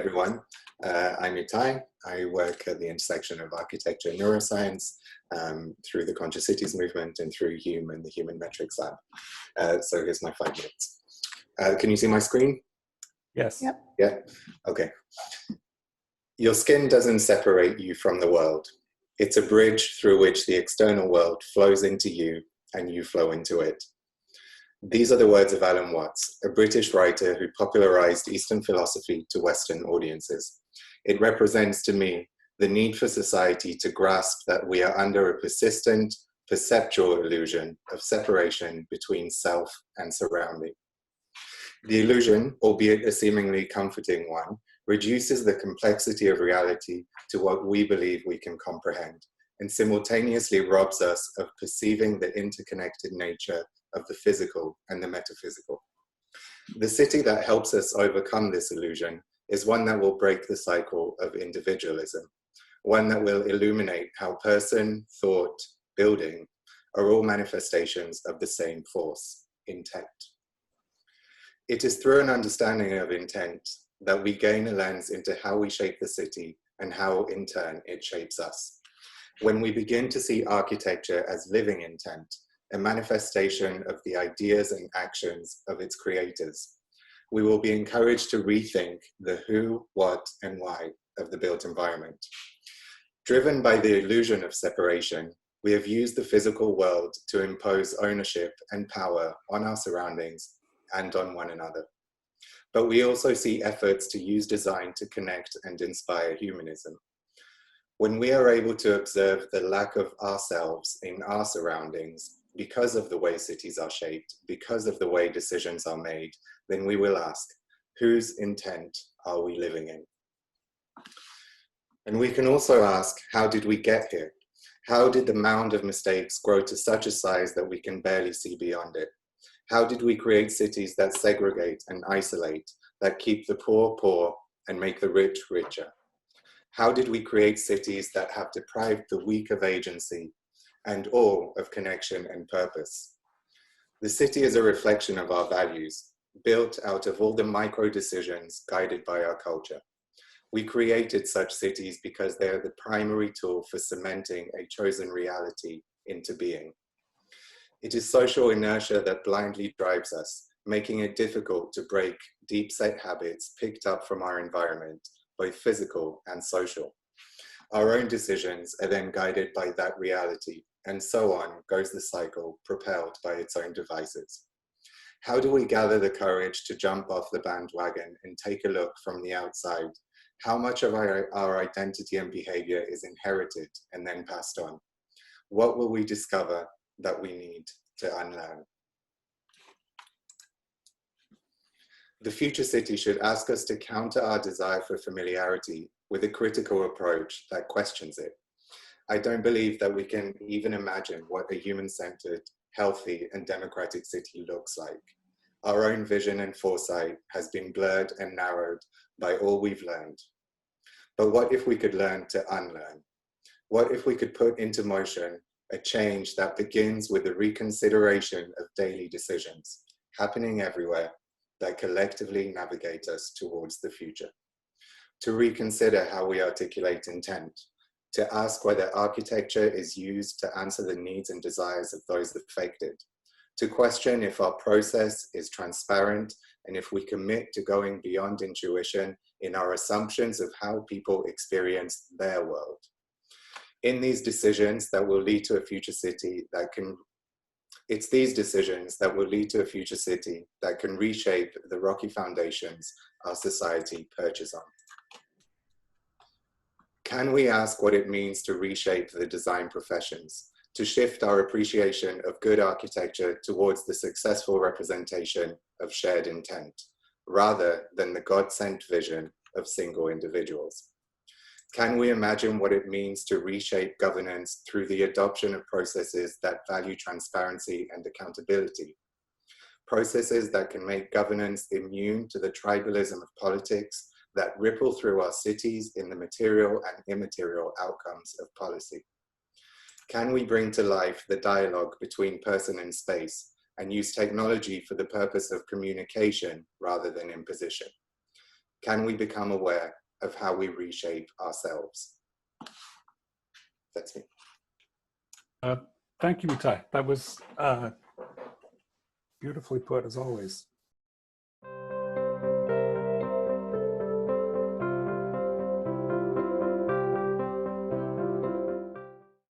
everyone. I'm Itai. I work at the intersection of architecture and neuroscience through the Conscious Cities movement and through Hume and the Human Metrics Lab. So here's my 5 minutes. Can you see my screen? Yes. Yep. Yeah? Okay. Your skin doesn't separate you from the world. It's a bridge through which the external world flows into you and you flow into it. These are the words of Alan Watts, a British writer who popularized Eastern philosophy to Western audiences. It represents to me the need for society to grasp that we are under a persistent, perceptual illusion of separation between self and surrounding. The illusion, albeit a seemingly comforting one, reduces the complexity of reality to what we believe we can comprehend, and simultaneously robs us of perceiving the interconnected nature of the physical and the metaphysical. The city that helps us overcome this illusion is one that will break the cycle of individualism, one that will illuminate how person, thought, building are all manifestations of the same force, intent. It is through an understanding of intent that we gain a lens into how we shape the city and how, in turn, it shapes us. When we begin to see architecture as living intent, a manifestation of the ideas and actions of its creators, we will be encouraged to rethink the who, what, and why of the built environment. Driven by the illusion of separation, we have used the physical world to impose ownership and power on our surroundings and on one another. But we also see efforts to use design to connect and inspire humanism. When we are able to observe the lack of ourselves in our surroundings, because of the way cities are shaped, because of the way decisions are made, then we will ask, whose intent are we living in? And we can also ask, how did we get here? How did the mound of mistakes grow to such a size that we can barely see beyond it? How did we create cities that segregate and isolate, that keep the poor poor and make the rich richer? How did we create cities that have deprived the weak of agency and all of connection and purpose? The city is a reflection of our values, built out of all the micro decisions guided by our culture. We created such cities because they are the primary tool for cementing a chosen reality into being. It is social inertia that blindly drives us, making it difficult to break deep-set habits picked up from our environment, both physical and social. Our own decisions are then guided by that reality, and so on goes the cycle, propelled by its own devices. How do we gather the courage to jump off the bandwagon and take a look from the outside? How much of our identity and behavior is inherited and then passed on? What will we discover that we need to unlearn? The future city should ask us to counter our desire for familiarity with a critical approach that questions it. I don't believe that we can even imagine what a human-centered, healthy, and democratic city looks like. Our own vision and foresight has been blurred and narrowed by all we've learned. But what if we could learn to unlearn? What if we could put into motion a change that begins with the reconsideration of daily decisions, happening everywhere, that collectively navigate us towards the future? To reconsider how we articulate intent, to ask whether architecture is used to answer the needs and desires of those affected, to question if our process is transparent and if we commit to going beyond intuition in our assumptions of how people experience their world. In these decisions that will lead to a future city it's these decisions that will lead to a future city that can reshape the rocky foundations our society perches on. Can we ask what it means to reshape the design professions, to shift our appreciation of good architecture towards the successful representation of shared intent, rather than the God-sent vision of single individuals? Can we imagine what it means to reshape governance through the adoption of processes that value transparency and accountability? Processes that can make governance immune to the tribalism of politics that ripple through our cities in the material and immaterial outcomes of policy? Can we bring to life the dialogue between person and space and use technology for the purpose of communication rather than imposition? Can we become aware of how we reshape ourselves? That's me. Thank you, Itai. That was beautifully put, as always.